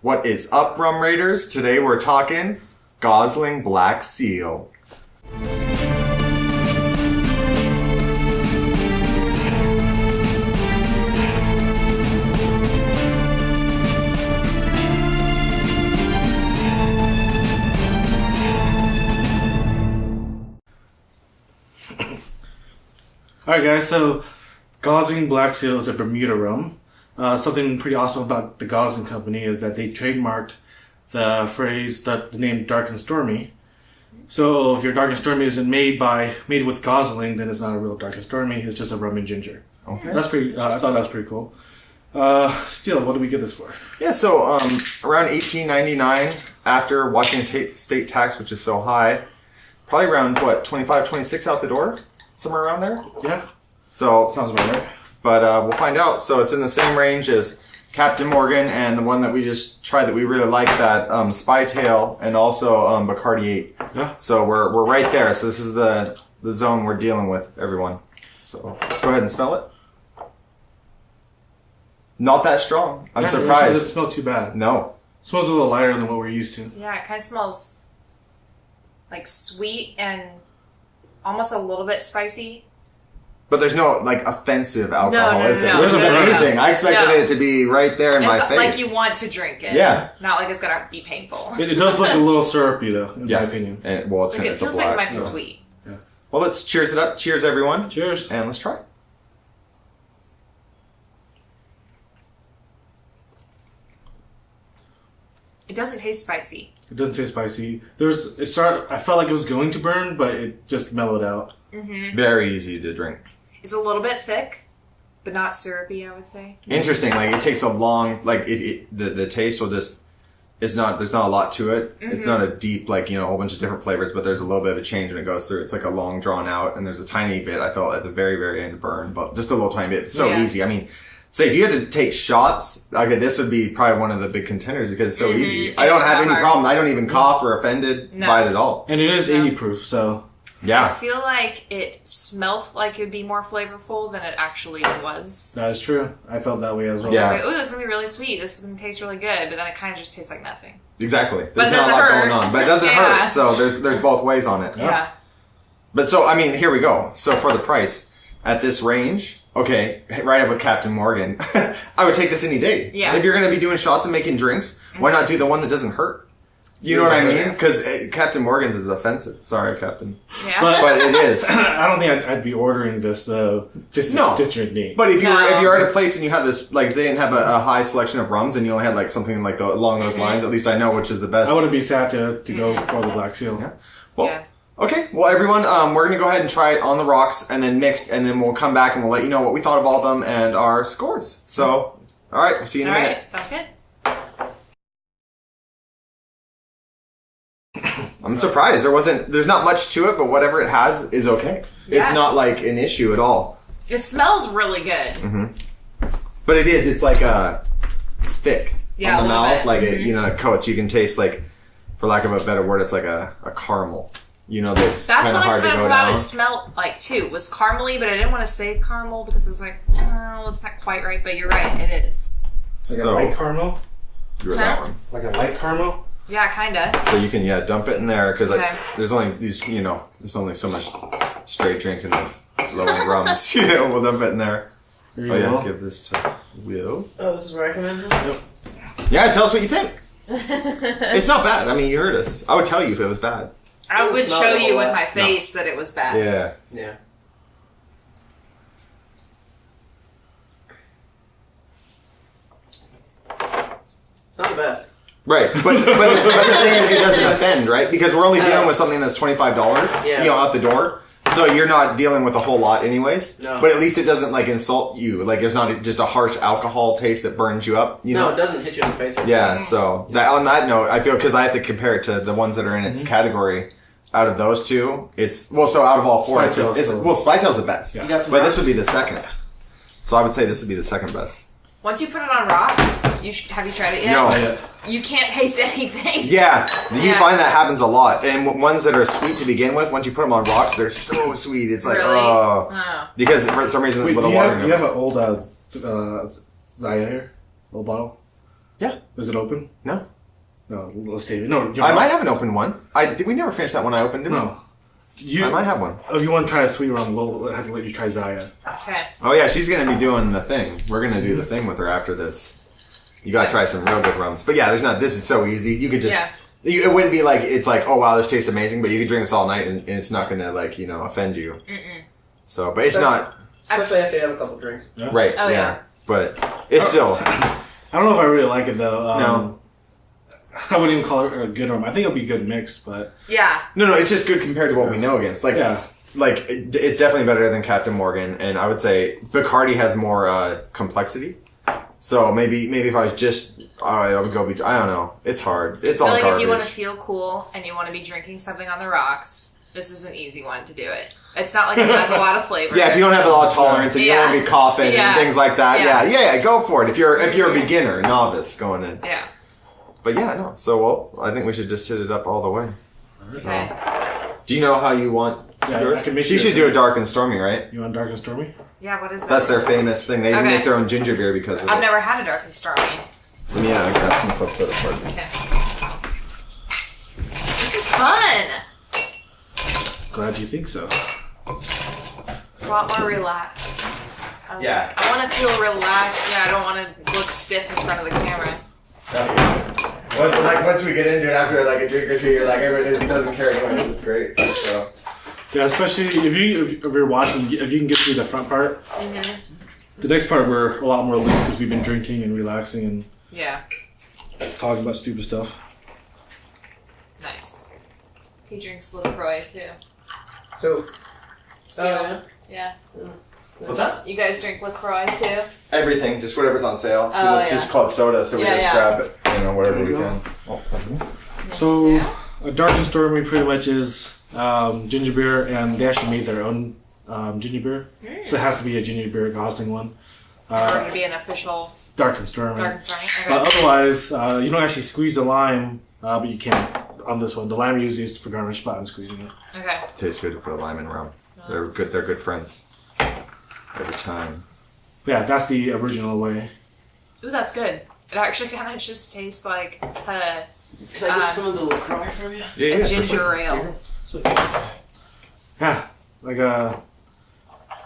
What is up, Rum Raiders? Today we're talking Gosling Black Seal. Alright guys, so Gosling Black Seal is a Bermuda rum. Something pretty awesome about the Gosling company is that they trademarked the phrase, the name Dark and Stormy. So if your Dark and Stormy isn't made with Gosling, then it's not a real Dark and Stormy, it's just a rum and ginger. Okay. That's pretty, I thought that was pretty cool. Steele, what did we get this for? Yeah, so around $18.99 after Washington state tax, which is so high, probably around, what, 25, 26 out the door? Somewhere around there? Yeah. So Sounds about right. But we'll find out. So it's in the same range as Captain Morgan and the one that we just tried that we really like, that Spy Tail, and also Bacardi 8. Yeah. So we're right there. So this is the zone we're dealing with, everyone. So let's go ahead and smell it. Not that strong. I'm surprised. It doesn't smell too bad. No. It smells a little lighter than what we're used to. Yeah, it kind of smells like sweet and almost a little bit spicy. But there's no, like, offensive alcohol, No, is it? no, Which is no, no, amazing. no. I expected it to be right there in my It's face. like you want to drink it. Yeah. Not like it's gonna be painful. It does look a little syrupy though, in my opinion. And, well, it's, Like it it's a feels black, like it might be so. sweet. Yeah. Well, let's cheers it up. Cheers, everyone. Cheers. And let's try it. It doesn't taste spicy. It doesn't taste spicy. I felt like it was going to burn, but it just mellowed out. Mm-hmm. Very easy to drink. It's a little bit thick, but not syrupy, I would say. Interesting. Like, it takes a long, like, the taste will just, there's not a lot to it. Mm-hmm. It's not a deep, like, a whole bunch of different flavors, but there's a little bit of a change when it goes through. It's like a long drawn out, and there's a tiny bit, I felt, at the very, very end burn, but just a little tiny bit. It's so easy. I mean, say if you had to take shots, okay, this would be probably one of the big contenders because it's so easy. I don't have any problem. I don't even cough or offended by it at all. And it is 80 proof, so... I Yeah. feel like it smelled like it would be more flavorful than it actually was. That is true. I felt that way as well. Yeah. I was like, ooh, this is going to be really sweet. This is going to taste really good. But then it kind of just tastes like nothing. Exactly. But There's it not a lot doesn't going hurt. on. But it doesn't Yeah. hurt. So there's both ways on it. Yeah. But so, I mean, here we go. So for the price, at this range, okay, right up with Captain Morgan, I would take this any day. Yeah. If you're going to be doing shots and making drinks, why not do the one that doesn't hurt? You know what I mean? Because Captain Morgan's is offensive. Sorry, Captain. Yeah. But it is. I don't think I'd be ordering this, just drink neat. But if you're at a place and you have this, like, they didn't have a high selection of rums and you only had, like, something like along those lines, at least I know which is the best. I wouldn't be sad to go for the Black Seal. Yeah. Well, Yeah. okay. Well, everyone, we're going to go ahead and try it on the rocks and then mixed, and then we'll come back and we'll let you know what we thought of all of them and our scores. So, all right. We'll see you in a minute. Alright, sounds good. I'm surprised. There's not much to it, but whatever it has is okay. Yeah. It's not like an issue at all. It smells really good. But it is. It's like it's thick Yeah, on the a little mouth. bit. Like a coach, you can taste, like, for lack of a better word, it's like a caramel. That's That's kind of what I hard to kind go of thought down. it smelled like too. Was caramely, but I didn't want to say caramel because it's like, oh, it's not quite right. But you're right, it is. Like So- a light caramel? You're that Huh? one. Like a light caramel? Yeah, kinda. So you can dump it in there because Okay. there's only these there's only so much straight drinking of low end rums. We'll dump it in there. Here you Oh yeah, go. give this to Will. Oh, this is recommended? Yep. Yeah, tell us what you think. It's not bad. I mean, you heard us. I would tell you if it was bad. I would It's not show a you whole with lot. my face that it was bad. Yeah. Yeah. It's not the best. Right, but the thing is, it doesn't offend, right? Because we're only dealing with something that's $25, Yeah. out the door. So you're not dealing with a whole lot, anyways. No. But at least it doesn't like insult you. Like it's not just a harsh alcohol taste that burns you up. You No, know? it doesn't hit you in the face. Yeah. So on that note, I feel because I have to compare it to the ones that are in its category. Out of those two, so out of all four, Spy Tail's the best. Yeah. You got some But this rocks? would be the second. So I would say this would be the second best. Once you put it on rocks, have you tried it yet? No. You can't taste anything. Yeah, you Yeah. find that happens a lot. And ones that are sweet to begin with, once you put them on rocks, they're so sweet. It's like, Really? oh. Oh. Because for some reason, Wait, with do the you water. have an old Zaya here? Little bottle? Yeah. Is it open? No. No, let's see. No, I might have an open one. We never finished that one I opened, did we? No. I might have one. If you want to try a sweet rum, we'll have to let you try Zaya. Okay. Oh yeah, she's gonna be doing the thing. We're gonna do the thing with her after this. You gotta try some real good rums. But yeah, this is so easy. You could just, it wouldn't be like, it's like, oh wow, this tastes amazing, but you could drink this all night and it's not gonna like, offend you. So, but it's not. Especially after you have a couple drinks. Yeah. Right, Oh, yeah. But it's still. I don't know if I really like it though. No. I wouldn't even call it a good rum. I think it'll be a good mix, but Yeah. No, it's just good compared to what we know against. Like, it's definitely better than Captain Morgan, and I would say Bacardi has more complexity. So maybe if I was just, I would go. I don't know. It's hard. It's all I feel like garbage. if you want to feel cool and you want to be drinking something on the rocks, this is an easy one to do it. It's not like it has a lot of flavor. Yeah, if you don't have a lot of tolerance and you don't want to be coughing and things like that, yeah, go for it. If you're a beginner, novice going in. Yeah. But yeah, no. So I think we should just hit it up all the way. Okay. So, do you know how you want yours? I can make She should do a dark and stormy, right? You want dark and stormy? Yeah, what is that? That's their famous thing. They even Okay. make their own ginger beer because of I've it. never had a dark and stormy. Yeah, I got some clips of it for you. Okay. This is fun. Glad you think so. It's a lot more relaxed. I was Yeah. like, I want to feel relaxed. Yeah, I don't want to look stiff in front of the camera. Once we get into it after like a drink or two, you're like, everybody doesn't care anyways. It's great. So. Yeah, especially if you're watching, if you can get through the front part. The next part we're a lot more loose because we've been drinking and relaxing and talking about stupid stuff. Nice. He drinks LaCroix too. Who? Steele. Yeah. What's that? You guys drink LaCroix too? Everything, just whatever's on sale. Oh, It's just club soda, so we just grab whatever There we you can. go. So a dark and stormy pretty much is ginger beer, and they actually made their own ginger beer. So it has to be a ginger beer Gosling one. Or going to be an official Dark and stormy. dark and stormy? Okay. Otherwise, you don't actually squeeze the lime, but you can on this one. The lime usually is for garnish, but I'm squeezing it. Okay. Tastes good to put a lime in rum. They're good. They're good friends. Every time. Yeah, that's the original way. Ooh, that's good. It actually kind of just tastes like a Can I get some of the LaCroix from you? Yeah, ginger ale. Yeah, like a.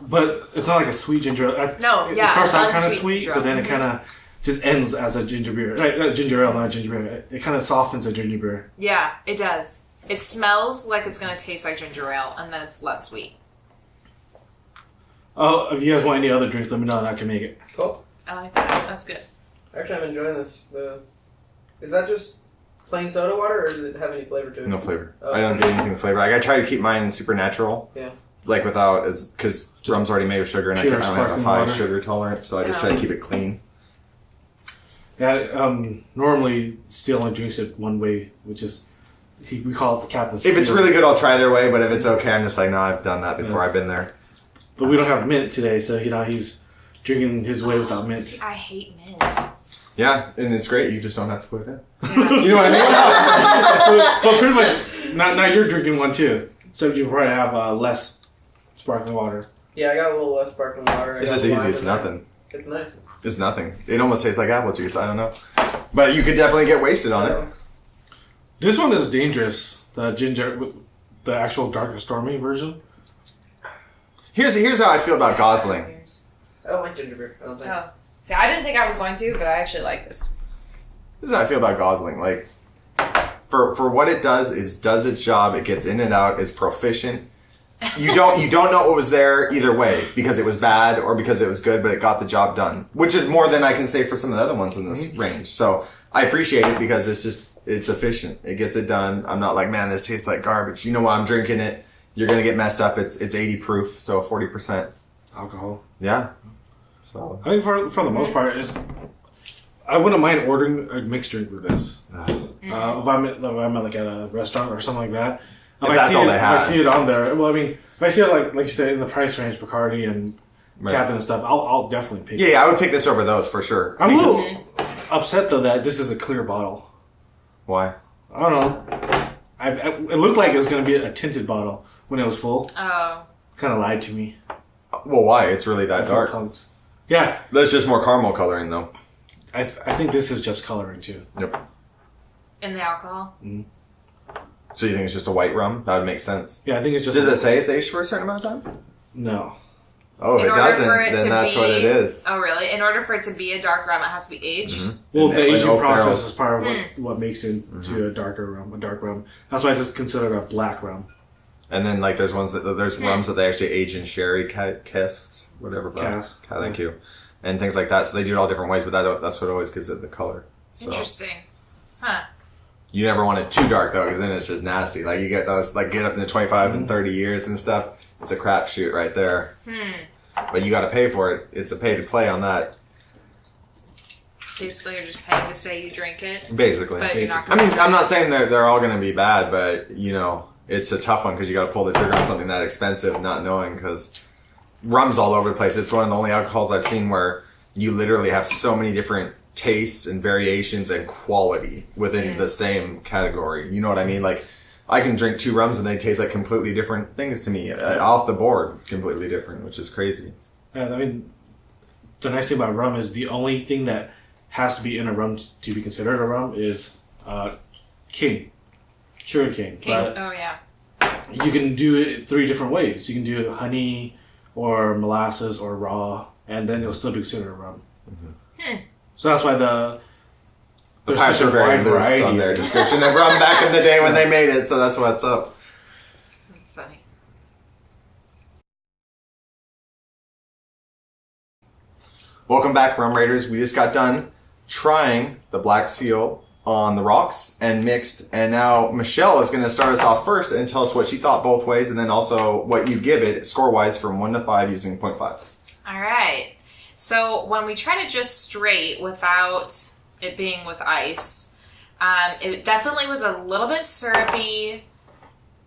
But it's not like a sweet ginger ale. No, It yeah, starts an out kind of unsweet sweet, ginger but then ale. it kind of just ends as a ginger beer. Right, ginger ale, not ginger beer. It kind of softens a ginger beer. Yeah, it does. It smells like it's going to taste like ginger ale, and then it's less sweet. Oh, if you guys want any other drinks, let me know and I can make it. Cool. I like that. That's good. Actually, I'm enjoying this. Is that just plain soda water, or does it have any flavor to it? No flavor. Oh. I don't get anything with flavor. Like, I try to keep mine super natural. Yeah. Like without, because rum's already made with sugar, and I pure don't have a sparkling high water. sugar tolerance, so I just try to keep it clean. Yeah, normally Steele only drinks it one way, which is we call it the Captain's. If it's Steele. really good, I'll try their way. But if it's okay, I'm just like, no, I've done that before. Yeah. I've been there. But we don't have mint today, so he's drinking his way without mint. See, I hate mint. Yeah, and it's great. You just don't have to put it in. Yeah. You know what I mean? But pretty much, now you're drinking one too, so you probably have less sparkling water. Yeah, I got a little less sparkling water. This is easy. It's nothing. It's nice. It's nothing. It almost tastes like apple juice. I don't know, but you could definitely get wasted on it. This one is dangerous. The actual dark and stormy version. Here's how I feel about Gosling. I don't like ginger beer. I don't think. Oh. See, I didn't think I was going to, but I actually like this. This is how I feel about Gosling. Like, for what it does its job. It gets in and out. It's proficient. You don't know what was there either way because it was bad or because it was good, but it got the job done, which is more than I can say for some of the other ones in this range. So I appreciate it because it's efficient. It gets it done. I'm not like, man, this tastes like garbage. You know why I'm drinking it? You're gonna get messed up. It's 80 proof, so 40% Alcohol. Yeah. So I think for the most part, I wouldn't mind ordering a mixed drink with this. If I'm at like at a restaurant or something like that. If that's all they have. If I see it on there. Well, I mean, if I see it like you said in the price range, Bacardi and Captain and stuff, I'll definitely pick it. Yeah, I would pick this over those for sure. I'm a little upset though that this is a clear bottle. Why? I don't know. It looked like it was going to be a tinted bottle when it was full. Oh. Kind of lied to me. Well, why? It's really that dark. Yeah. That's just more caramel coloring, though. I think this is just coloring too. Yep. In the alcohol? So you think it's just a white rum? That would make sense. Yeah, I think it's just... Does it say it's aged for a certain amount of time? No. Oh, if it doesn't, then that's what it is. Oh, really? In order for it to be a dark rum, it has to be aged? Mm-hmm. Well, the aging process barrels. is part of what makes it into a dark rum. That's why it's considered a black rum. And then, like, there's rums that they actually age in sherry casks, whatever. Cask. Thank you. And things like that. So they do it all different ways, but that's what always gives it the color. So. Interesting. Huh. You never want it too dark, though, because then it's just nasty. Like, you get those, like, get up into 25 and 30 years and stuff. It's a crapshoot right there. But you got to pay for it. It's a pay to play on that. Basically, you're just paying to say you drink it. Basically. But you're not I mean, I'm not saying they're all going to be bad, but, you know, it's a tough one because you got to pull the trigger on something that expensive, not knowing, because rum's all over the place. It's one of the only alcohols I've seen where you literally have so many different tastes and variations and quality within the same category. You know what I mean? Like, I can drink 2 rums and they taste like completely different things to me. Off the board, completely different, which is crazy. I mean, the nice thing about rum is the only thing that has to be in a rum to be considered a rum is sugar cane. But oh, yeah. you can do it 3 different ways. You can do honey or molasses or raw, and then it'll still be considered a rum. So that's why there's pipes such are a very wide loose variety on their description of rum back in the day when they made it, so that's what's up. That's funny. Welcome back, Rum Raiders. We just got done trying the Black Seal on the rocks and mixed, and now Michelle is going to start us off first and tell us what she thought both ways, and then also what you give it score-wise from 1 to 5 using 0.5s. All right. So when we tried it just straight without it being with ice, it definitely was a little bit syrupy,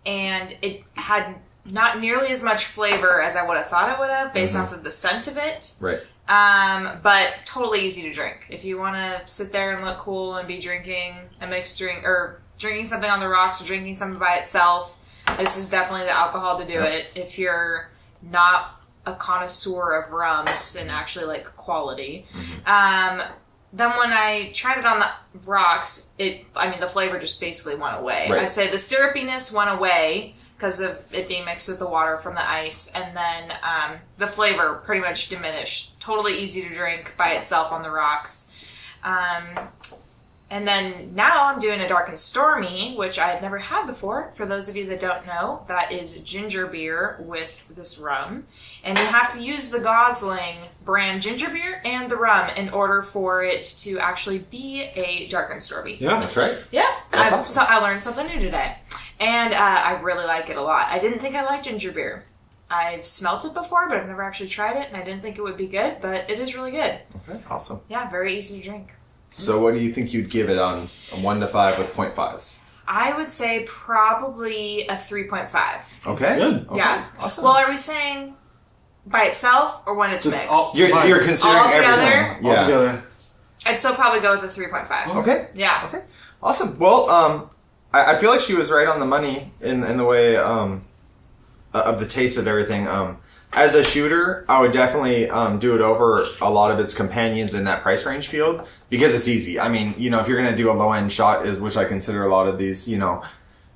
and it had not nearly as much flavor as I would have thought it would have based off of the scent of it. Right. But totally easy to drink. If you want to sit there and look cool and be drinking a mixed drink, or drinking something on the rocks or drinking something by itself, this is definitely the alcohol to do it. If you're not a connoisseur of rums and actually like quality. Then when I tried it on the rocks, the flavor just basically went away. Right. I'd say the syrupiness went away because of it being mixed with the water from the ice, and then the flavor pretty much diminished. Totally easy to drink by itself on the rocks. And then now I'm doing a Dark and Stormy, which I had never had before. For those of you that don't know, that is ginger beer with this rum. And you have to use the Gosling brand ginger beer and the rum in order for it to actually be a Dark and Stormy. Yeah, that's right. Yeah, That's awesome. So I learned something new today. And I really like it a lot. I didn't think I liked ginger beer. I've smelt it before, but I've never actually tried it, and I didn't think it would be good, but it is really good. Okay, awesome. Yeah, very easy to drink. So what do you think you'd give it on a 1 to 5 with 0.5s? I would say probably a 3.5. Okay. Good. Okay. Yeah. Awesome. Well, are we saying by itself or when it's Just mixed? You're considering All together? everything. Yeah. Altogether. I'd still probably go with a 3.5. Okay. Yeah. Okay. Awesome. Well, I feel like she was right on the money in the way of the taste of everything. As a shooter, I would definitely do it over a lot of its companions in that price range field because it's easy. I mean, you know, if you're going to do a low end shot, which I consider a lot of these, you know,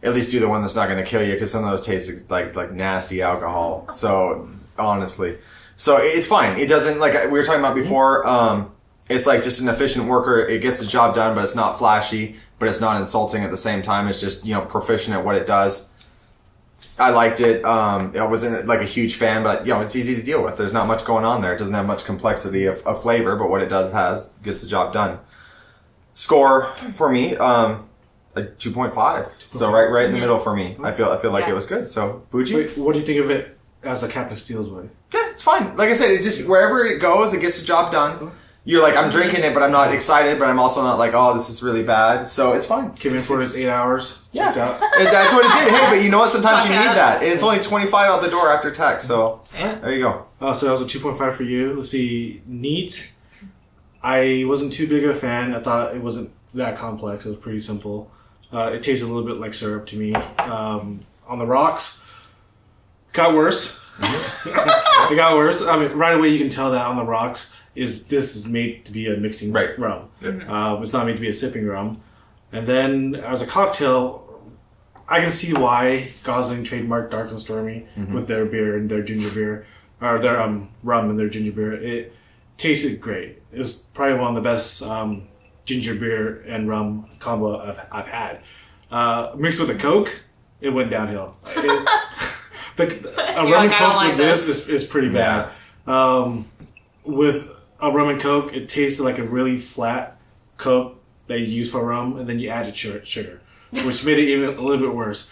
at least do the one that's not going to kill you because some of those taste like nasty alcohol. So honestly, so it's fine. It doesn't, like we were talking about before. It's like just an efficient worker. It gets the job done, but it's not flashy, but it's not insulting at the same time. It's just, you know, proficient at what it does. I liked it. I wasn't like a huge fan, but you know, it's easy to deal with. There's not much going on there. It doesn't have much complexity of flavor, but what it does gets the job done. Score for me, like 2.5. So right in the middle for me. I feel like it was good. So Fuji. Wait, what do you think of it as a Captain Steel's way? Yeah, it's fine. Like I said, it just wherever it goes, it gets the job done. You're like, I'm drinking it, but I'm not excited, but I'm also not like, oh, this is really bad. So it's fine. Came in for his 8 hours. Yeah. checked out. And that's what it did. Hey, but you know what? Sometimes you Fuck need yeah. that. And it's only 25 out the door after tax. So Yeah. there you go. So that was a 2.5 for you. Let's see. Neat. I wasn't too big of a fan. I thought it wasn't that complex. It was pretty simple. It tasted a little bit like syrup to me. On the rocks, got worse. It got worse. I mean, right away you can tell that on the rocks. this is made to be a mixing Right. rum. Yep. It's not made to be a sipping rum. And then as a cocktail, I can see why Gosling trademarked Dark and Stormy with their beer and their ginger beer, or their rum and their ginger beer. It tasted great. It was probably one of the best ginger beer and rum combo I've had. Mixed with a Coke, it went downhill. A rum and Coke with this is pretty bad. With a rum and Coke, it tasted like a really flat Coke that you use for rum, and then you added sugar, which made it even a little bit worse.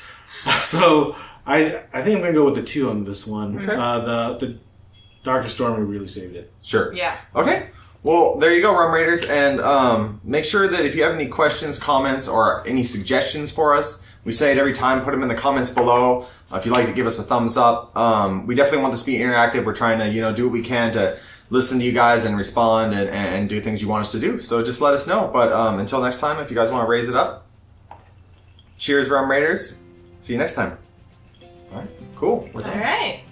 So I think I'm going to go with the 2 on this one. Okay. The Dark and Stormy really saved it. Sure. Yeah. Okay. Well, there you go, Rum Raiders. And make sure that if you have any questions, comments, or any suggestions for us, we say it every time, put them in the comments below. If you'd like to give us a thumbs up. We definitely want this to be interactive. We're trying to, do what we can to listen to you guys and respond and do things you want us to do. So just let us know. But until next time, if you guys want to raise it up, cheers, Rum Raiders. See you next time. All right. Cool. All right.